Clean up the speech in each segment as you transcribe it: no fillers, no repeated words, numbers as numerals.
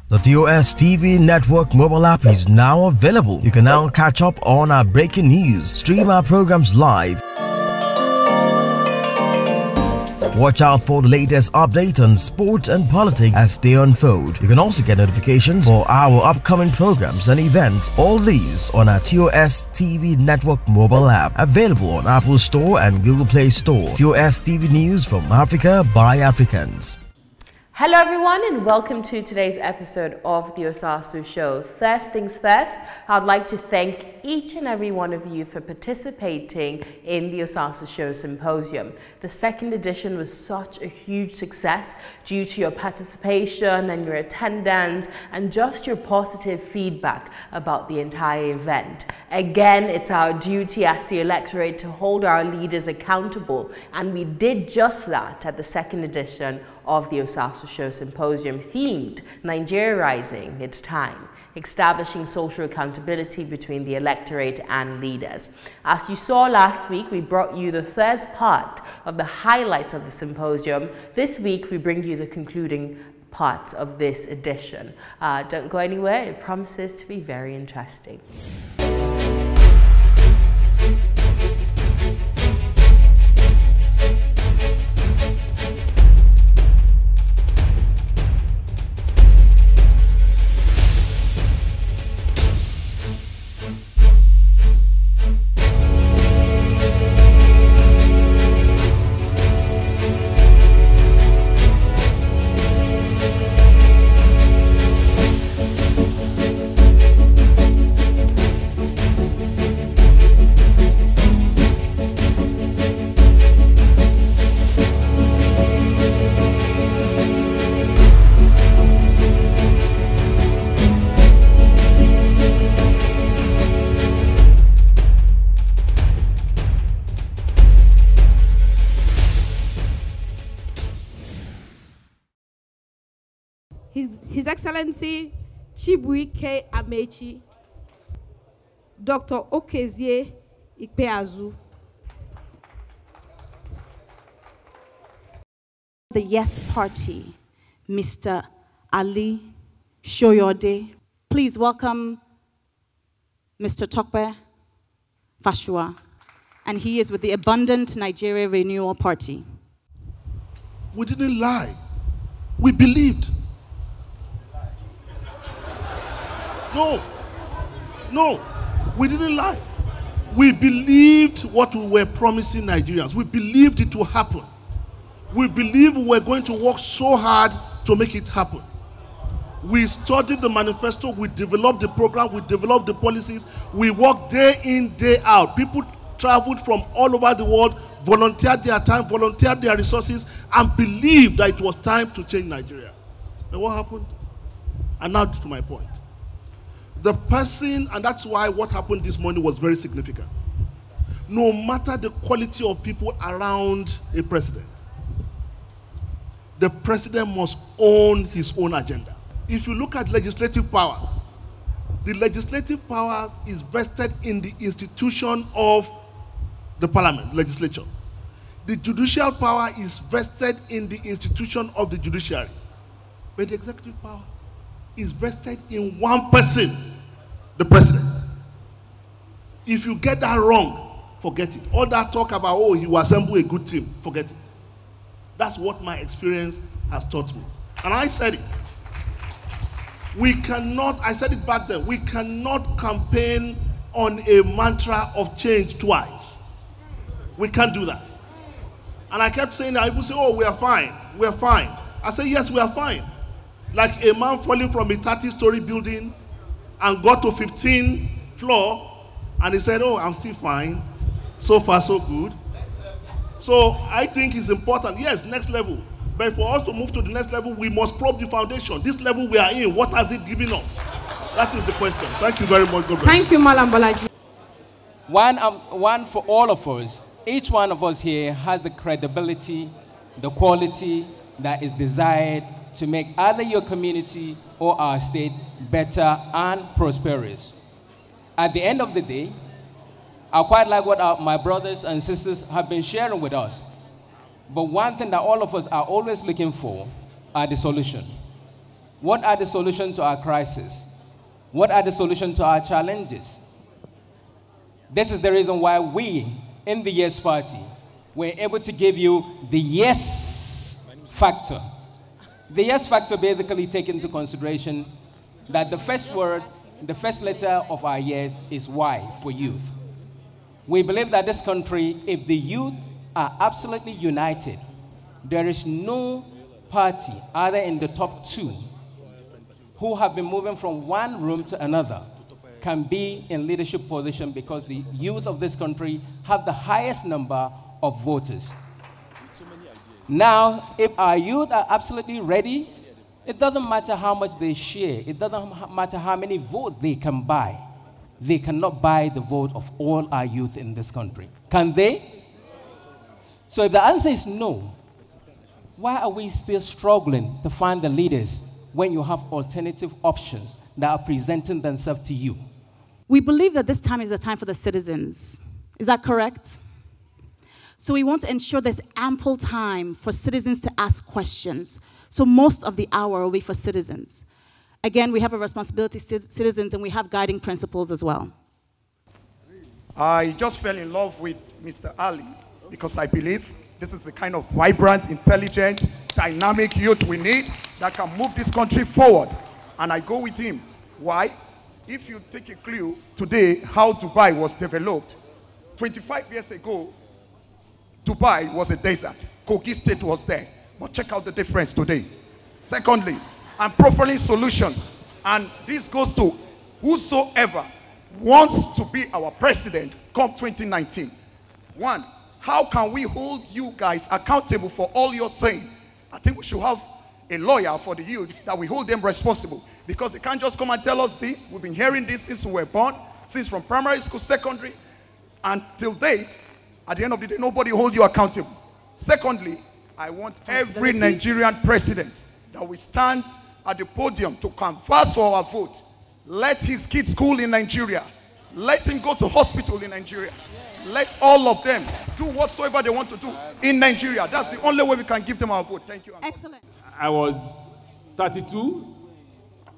The TOS TV network mobile app is now available. You can now catch up on our breaking news, stream our programs live, watch out for the latest update on sport and politics as they unfold. You can also get notifications for our upcoming programs and events. All these on our TOS TV network mobile app, available on Apple Store and Google Play Store. TOS TV News from Africa by Africans. Hello everyone and welcome to today's episode of the Osasu Show. First things first, I'd like to thank each and every one of you for participating in the Osasu Show Symposium. The second edition was such a huge success due to your participation and your attendance and just your positive feedback about the entire event. Again, it's our duty as the Electorate to hold our leaders accountable, and we did just that at the second edition of the Osasu Show Symposium, themed Nigeria Rising, It's Time, establishing social accountability between the electorate and leaders. As you saw last week, we brought you the first part of the highlights of the symposium. This week, we bring you the concluding parts of this edition. Don't go anywhere, it promises to be very interesting. His Excellency Chibuike Amechi, Dr. Okezie Ikpeazu. The Yes Party, Mr. Ali Shoyode. Please welcome Mr. Tokpe Fashua, and he is with the Abundant Nigeria Renewal Party. We didn't lie. We believed. No, we didn't lie. We believed what we were promising Nigerians. We believed it would happen. We believed we were going to work so hard to make it happen. We studied the manifesto, we developed the program, we developed the policies, we worked day in, day out. People traveled from all over the world, volunteered their time, volunteered their resources, and believed that it was time to change Nigeria. And what happened? And now to my point. The person, and that's why what happened this morning was very significant. No matter the quality of people around a president, the president must own his own agenda. If you look at legislative powers, the legislative power is vested in the institution of the parliament, legislature. The judicial power is vested in the institution of the judiciary. But the executive power is vested in one person, the president. If you get that wrong, forget it. All that talk about, oh, he will assemble a good team, forget it. That's what my experience has taught me. And I said it. We cannot, I said it back then, we cannot campaign on a mantra of change twice. We can't do that. And I kept saying that. People say, oh, we are fine, we are fine. I say, yes, we are fine. Like a man falling from a 30-story building and got to 15th floor, and he said, oh, I'm still fine. So far, so good. So I think it's important, yes, next level. But for us to move to the next level, we must probe the foundation. This level we are in, what has it given us? That is the question. Thank you very much. God bless. Thank you, Malam Balaji. One for all of us. Each one of us here has the credibility, the quality that is desired to make either your community or our state better and prosperous. At the end of the day, I quite like what my brothers and sisters have been sharing with us. But one thing that all of us are always looking for are the solution. What are the solutions to our crisis? What are the solutions to our challenges? This is the reason why we, in the Yes Party, were able to give you the yes factor. The yes factor basically takes into consideration that the first word, the first letter of our yes is Y, for youth. We believe that this country, if the youth are absolutely united, there is no party, either in the top two, who have been moving from one room to another, can be in leadership position, because the youth of this country have the highest number of voters. Now, if our youth are absolutely ready, it doesn't matter how much they share. It doesn't matter how many votes they can buy. They cannot buy the vote of all our youth in this country. Can they? So if the answer is no, why are we still struggling to find the leaders when you have alternative options that are presenting themselves to you? We believe that this time is the time for the citizens. Is that correct? So we want to ensure there's ample time for citizens to ask questions. So most of the hour will be for citizens. Again, we have a responsibility to citizens, and we have guiding principles as well. I just fell in love with Mr. Ali because I believe this is the kind of vibrant, intelligent, dynamic youth we need that can move this country forward. And I go with him. Why? If you take a clue today how Dubai was developed, 25 years ago, Dubai was a desert. Kogi State was there. But check out the difference today. Secondly, I'm profiling solutions. And this goes to whosoever wants to be our president come 2019. One, how can we hold you guys accountable for all you're saying? I think we should have a lawyer for the youth that we hold them responsible, because they can't just come and tell us this. We've been hearing this since we were born, since from primary school, secondary, until date. At the end of the day, nobody hold you accountable. Secondly, I want every Nigerian president that we stand at the podium to canvass for our vote. Let his kids school in Nigeria. Let him go to hospital in Nigeria. Let all of them do whatsoever they want to do in Nigeria. That's the only way we can give them our vote. Thank you. Excellent. I was 32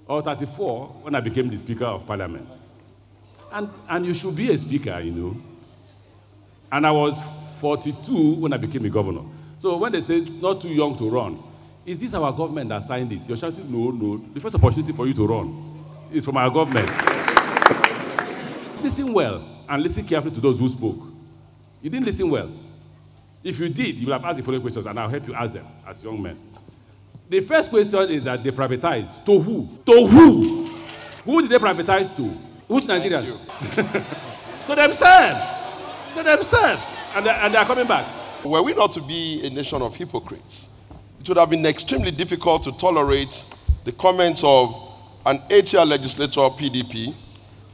or 34 when I became the Speaker of Parliament. And you should be a speaker, you know. And I was 42 when I became a governor. So when they say not too young to run, is this our government that signed it? You're shouting, no, no. The first opportunity for you to run is from our government. Listen well and listen carefully to those who spoke. You didn't listen well. If you did, you would have asked the following questions, and I'll help you ask them as young men. The first question is that they privatized. To who? To who? Who did they privatize to? Which Nigerians? To themselves. To themselves. And they're coming back. Were we not to be a nation of hypocrites, it would have been extremely difficult to tolerate the comments of an 8-year legislator of PDP,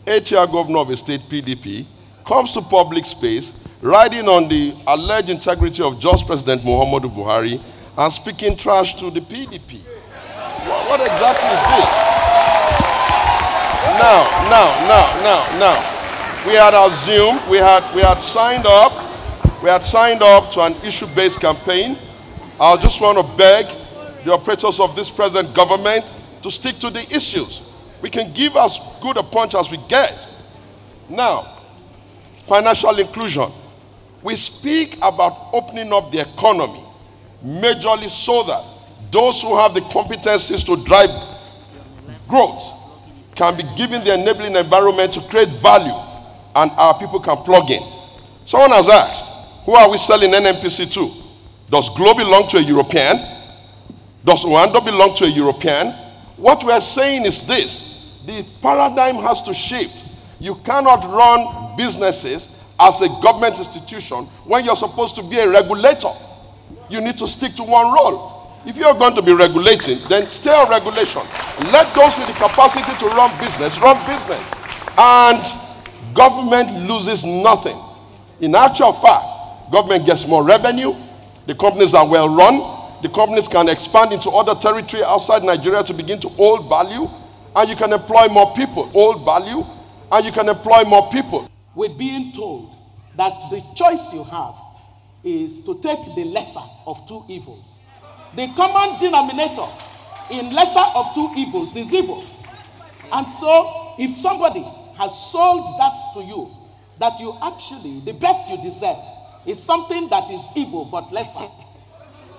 8-year governor of a state PDP, comes to public space, riding on the alleged integrity of just President Muhammadu Buhari and speaking trash to the PDP. What exactly is this? Now. We had assumed, we had signed up to an issue-based campaign. I just want to beg the operators of this present government to stick to the issues. We can give as good a punch as we get. Now, financial inclusion. We speak about opening up the economy, majorly so that those who have the competencies to drive growth can be given the enabling environment to create value, and our people can plug in. Someone has asked, who are we selling NNPC to? Does Glo belong to a European? Does Rwanda belong to a European? What we are saying is this: the paradigm has to shift. You cannot run businesses as a government institution when you're supposed to be a regulator. You need to stick to one role. If you're going to be regulating, then stay on regulation. Let those with the capacity to run business. And government loses nothing. In actual fact, government gets more revenue. The companies are well run. The companies can expand into other territory outside Nigeria to begin to hold value. And you can employ more people. Hold value. And you can employ more people. We're being told that the choice you have is to take the lesser of two evils. The common denominator in lesser of two evils is evil. And so, if somebody has sold that to you, that you actually, the best you deserve, is something that is evil but lesser,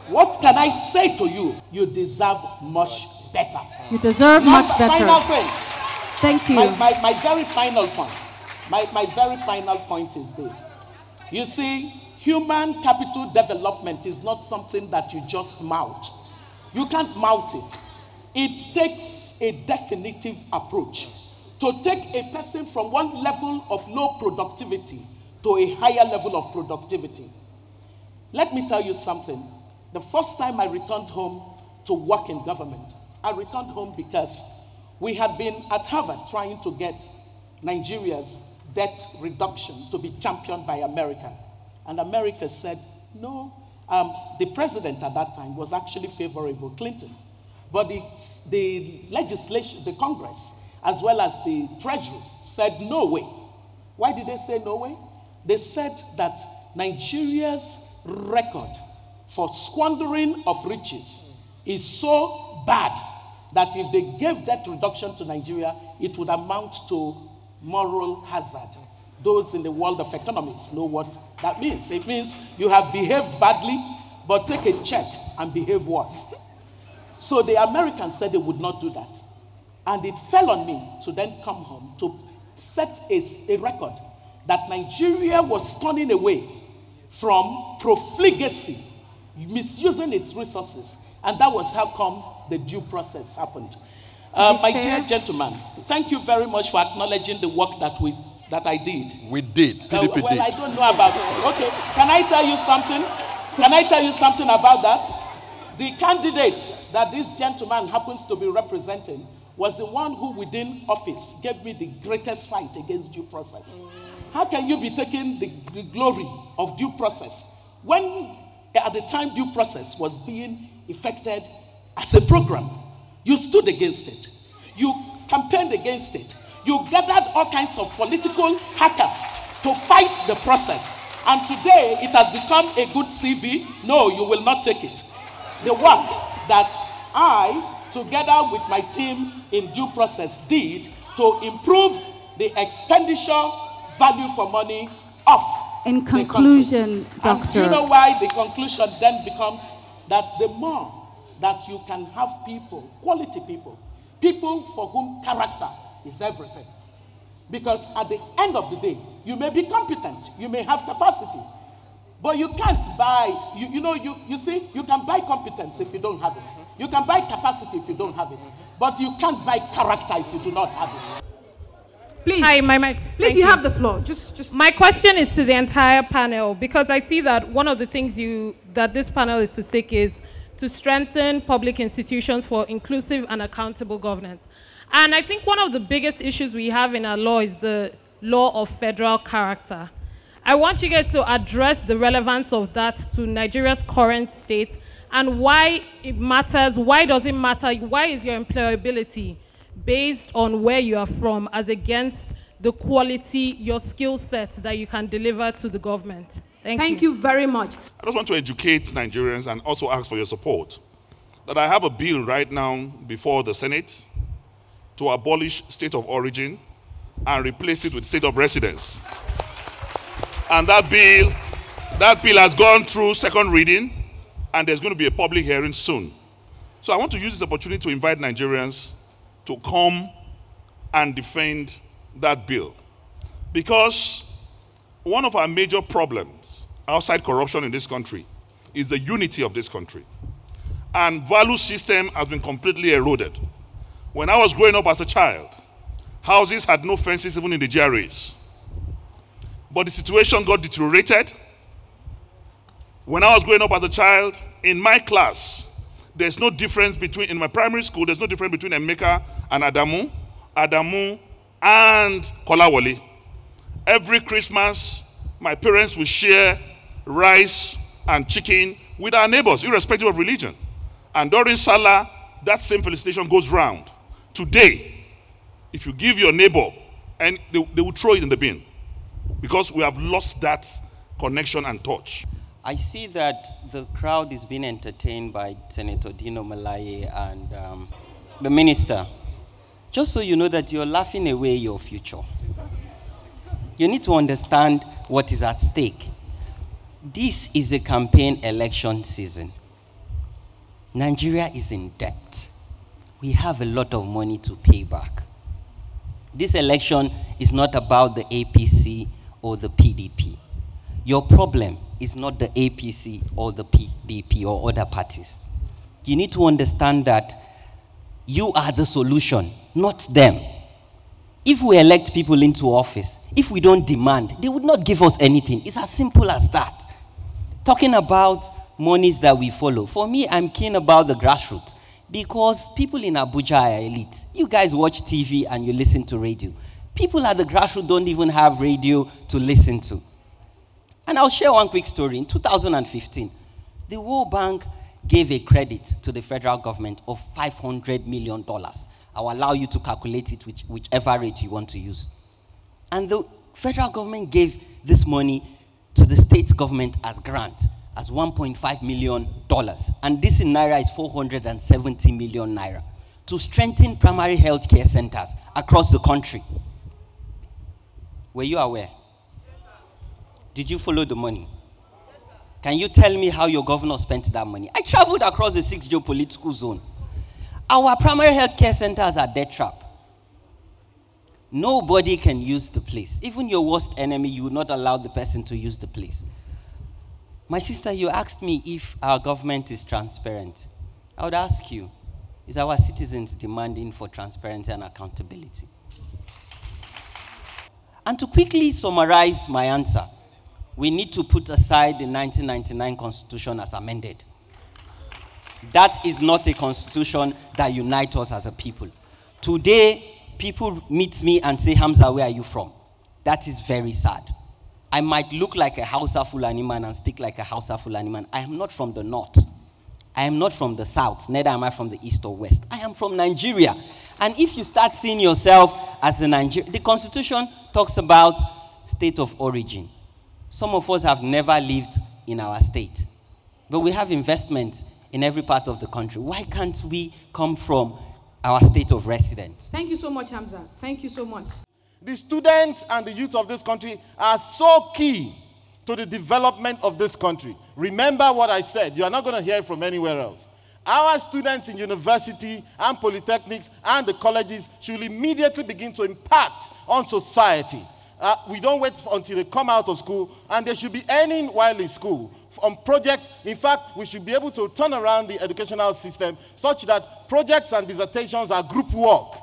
what can I say to you? You deserve much better. You deserve much better. Final thing. Thank you. My very final point. My very final point is this. You see, human capital development is not something that you just mouth. You can't mouth it. It takes a definitive approach to take a person from one level of low productivity to a higher level of productivity. Let me tell you something. The first time I returned home to work in government, I returned home because we had been at Harvard trying to get Nigeria's debt reduction to be championed by America. And America said, no. The president at that time was actually favorable, Clinton. But the legislation, the Congress, as well as the Treasury, said no way. Why did they say no way? They said that Nigeria's record for squandering of riches is so bad that if they gave debt reduction to Nigeria, it would amount to moral hazard. Those in the world of economics know what that means. It means you have behaved badly, but take a check and behave worse. So the Americans said they would not do that. And it fell on me to then come home to set a record that Nigeria was turning away from profligacy, misusing its resources. And that was how come the due process happened. My dear gentlemen, thank you very much for acknowledging the work that I did. We did. PDP did. Well, I don't know about it. Okay, can I tell you something? Can I tell you something about that? The candidate that this gentleman happens to be representing was the one who within office gave me the greatest fight against due process. How can you be taking the glory of due process when at the time due process was being effected as a program? You stood against it. You campaigned against it. You gathered all kinds of political hackers to fight the process. And today it has become a good CV. No, you will not take it. The work that I, together with my team in due process, did to improve the expenditure value for money of in conclusion, Doctor. And you know why the conclusion then becomes that the more that you can have people, quality people for whom character is everything. Because at the end of the day, you may be competent, you may have capacities, but you can't buy, you see, you can buy competence if you don't have it. You can buy capacity if you don't have it. But you can't buy character if you do not have it. Please, hi, please, you have the floor. Just. My question is to the entire panel, because I see that one of the things that this panel is to seek is to strengthen public institutions for inclusive and accountable governance. And I think one of the biggest issues we have in our law is the law of federal character. I want you guys to address the relevance of that to Nigeria's current state and why it matters, why does it matter, why is your employability based on where you are from as against the quality, your skill set that you can deliver to the government. Thank you very much. I just want to educate Nigerians and also ask for your support that I have a bill right now before the Senate to abolish state of origin and replace it with state of residence. And that bill has gone through second reading, and there's going to be a public hearing soon. So I want to use this opportunity to invite Nigerians to come and defend that bill. Because one of our major problems outside corruption in this country is the unity of this country. And value system has been completely eroded. When I was growing up as a child, houses had no fences even in the GRAs. But the situation got deteriorated. When I was growing up as a child, in my class, there's no difference between, in my primary school, there's no difference between Emeka and Adamu and Kolawole. Every Christmas, my parents will share rice and chicken with our neighbors, irrespective of religion. And during Salah, that same felicitation goes round. Today, if you give your neighbor, and they will throw it in the bin, because we have lost that connection and touch. I see that the crowd is being entertained by Senator Dino Malaye and the minister. Just so you know that you're laughing away your future. You need to understand what is at stake. This is a campaign election season. Nigeria is in debt. We have a lot of money to pay back. This election is not about the APC or the PDP. Your problem is not the APC or the PDP or other parties. You need to understand that you are the solution, not them. If we elect people into office, if we don't demand, they would not give us anything. It's as simple as that. Talking about monies that we follow, for me, I'm keen about the grassroots because people in Abuja are elite. You guys watch TV and you listen to radio. People at the grassroots don't even have radio to listen to. And I'll share one quick story. In 2015, the World Bank gave a credit to the federal government of $500 million. I'll allow you to calculate it whichever rate you want to use. And the federal government gave this money to the state government as grant, as $1.5 million. And this in Naira is 470 million Naira to strengthen primary health care centers across the country. Were you aware? Did you follow the money? Can you tell me how your governor spent that money? I traveled across the 6 geopolitical zone. Our primary health care centers are debt trap. Nobody can use the place. Even your worst enemy, you will not allow the person to use the place. My sister, you asked me if our government is transparent. I would ask you, is our citizens demanding for transparency and accountability? And to quickly summarize my answer, we need to put aside the 1999 Constitution as amended. That is not a constitution that unites us as a people. Today, people meet me and say, Hamza, where are you from? That is very sad. I might look like a Hausa Fulani man and speak like a Hausa Fulani man. I am not from the north. I am not from the south. Neither am I from the east or west. I am from Nigeria. And if you start seeing yourself as a Nigerian, the Constitution talks about state of origin. Some of us have never lived in our state, but we have investment in every part of the country. Why can't we come from our state of residence? Thank you so much, Hamza. Thank you so much. The students and the youth of this country are so key to the development of this country. Remember what I said. You are not going to hear it from anywhere else. Our students in university and polytechnics and the colleges should immediately begin to impact on society. We don't wait until they come out of school, and they should be earning while in school on projects. In fact, we should be able to turn around the educational system such that projects and dissertations are group work.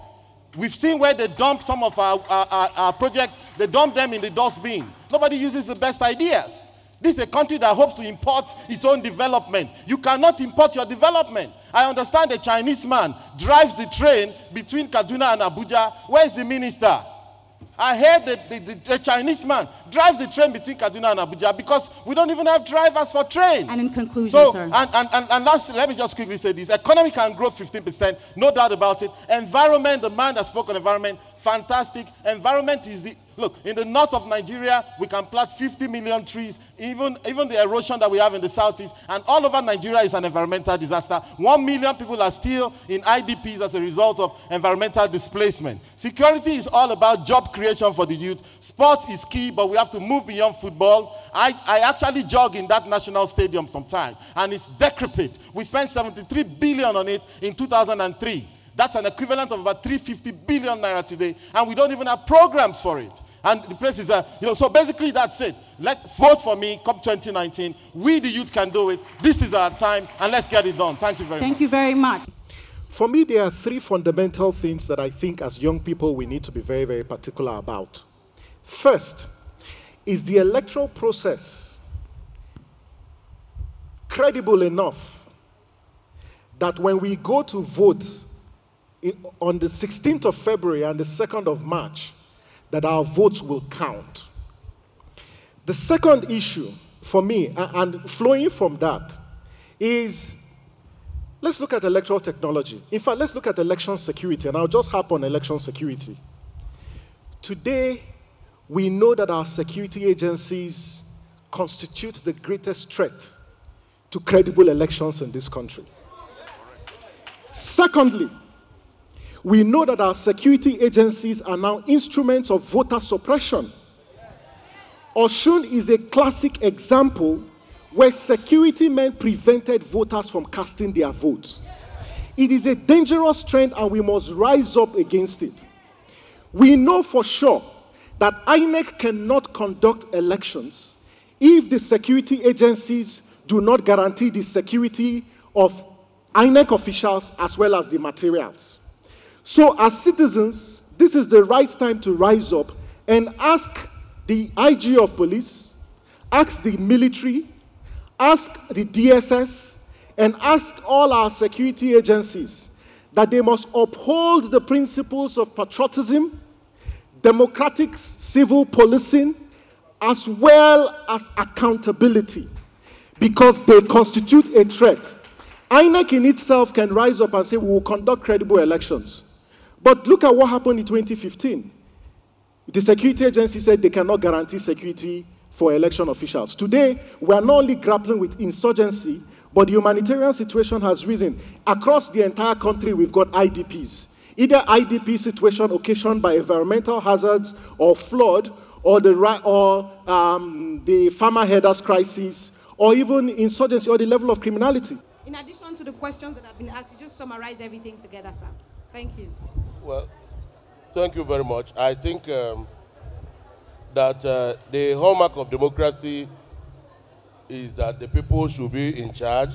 We've seen where they dump some of our projects, they dump them in the dustbin. Nobody uses the best ideas. This is a country that hopes to import its own development. You cannot import your development. I understand a Chinese man drives the train between Kaduna and Abuja. Where's the minister? I heard the Chinese man drives the train between Kaduna and Abuja because we don't even have drivers for train. And in conclusion, so, sir. And lastly, let me just quickly say this. Economy can grow 15%, no doubt about it. Environment, the man that spoke on environment, fantastic. Environment is the, look, in the north of Nigeria, we can plant 50 million trees. Even the erosion that we have in the southeast, and all over Nigeria is an environmental disaster. 1 million people are still in IDPs as a result of environmental displacement. Security is all about job creation for the youth. Sports is key, but we have to move beyond football. I actually jog in that national stadium sometimes, and it's decrepit. We spent 73 billion on it in 2003. That's an equivalent of about 350 billion naira today, and we don't even have programs for it. And the place is, so basically that's it. Let's vote for me, come 2019. We, the youth, can do it. This is our time, and let's get it done. Thank you very much. Thank you very much. For me, there are 3 fundamental things that I think as young people we need to be very, very particular about. First, is the electoral process credible enough that when we go to vote on the 16th of February and the 2nd of March, that our votes will count? The second issue for me, and flowing from that, is let's look at electoral technology. In fact, let's look at election security, and I'll just harp on election security. Today, we know that our security agencies constitutes the greatest threat to credible elections in this country. Secondly, we know that our security agencies are now instruments of voter suppression. Osun is a classic example where security men prevented voters from casting their votes. It is a dangerous trend and we must rise up against it. We know for sure that INEC cannot conduct elections if the security agencies do not guarantee the security of INEC officials as well as the materials. So as citizens, this is the right time to rise up and ask the IG of police, ask the military, ask the DSS, and ask all our security agencies that they must uphold the principles of patriotism, democratic civil policing, as well as accountability, because they constitute a threat. INEC in itself can rise up and say, we will conduct credible elections. But look at what happened in 2015. The security agency said they cannot guarantee security for election officials. Today, we are not only grappling with insurgency, but the humanitarian situation has risen. Across the entire country, we've got IDPs. Either IDP situation occasioned by environmental hazards or flood, or the farmer herders crisis, or even insurgency or the level of criminality. In addition to the questions that have been asked, you just summarize everything together, sir. Thank you. Well, thank you very much. I think that the hallmark of democracy is that the people should be in charge,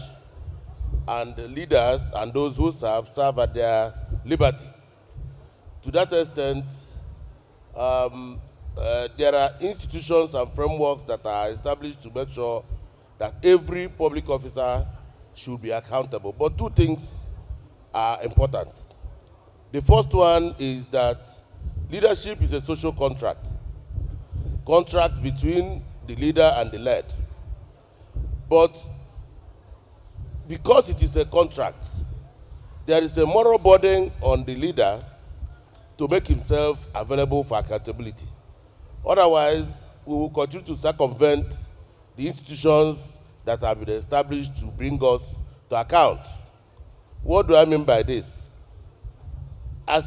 and the leaders and those who serve at their liberty. To that extent, there are institutions and frameworks that are established to make sure that every public officer should be accountable. But two things are important. The first one is that leadership is a social contract between the leader and the led. But because it is a contract, there is a moral burden on the leader to make himself available for accountability. Otherwise, we will continue to circumvent the institutions that have been established to bring us to account. What do I mean by this? As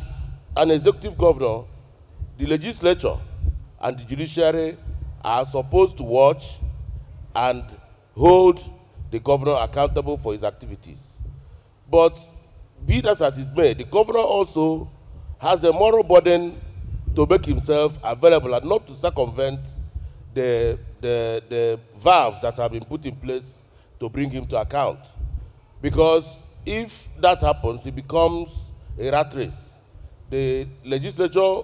an executive governor, the legislature and the judiciary are supposed to watch and hold the governor accountable for his activities. But be that as it may, the governor also has a moral burden to make himself available and not to circumvent the valves that have been put in place to bring him to account. Because if that happens, it becomes a rat race. The legislature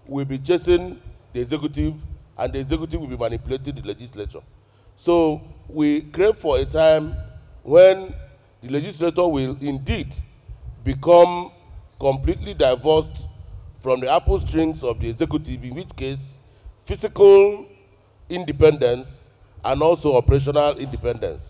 will be chasing the executive, and the executive will be manipulating the legislature. So we crave for a time when the legislature will indeed become completely divorced from the apple strings of the executive, in which case physical independence and also operational independence.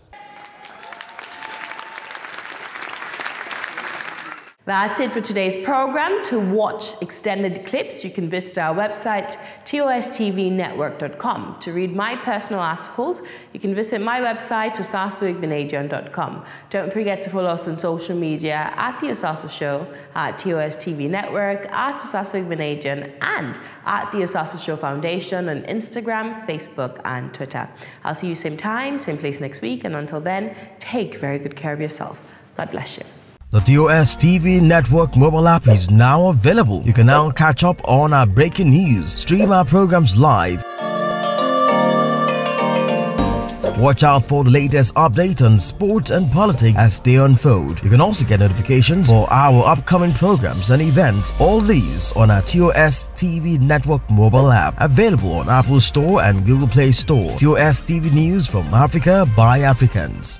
That's it for today's program. To watch extended clips, you can visit our website, tostvnetwork.com. To read my personal articles, you can visit my website, osasuigbenadion.com. Don't forget to follow us on social media at The Osasu Show, at TOSTV Network, at Osasu Igbenadion, and at The Osasu Show Foundation on Instagram, Facebook, and Twitter. I'll see you same time, same place next week, and until then, take very good care of yourself. God bless you. The TOS TV Network mobile app is now available. You can now catch up on our breaking news, stream our programs live, watch out for the latest update on sport and politics as they unfold. You can also get notifications for our upcoming programs and events. All these on our TOS TV Network mobile app, available on Apple Store and Google Play Store. TOS TV News from Africa by Africans.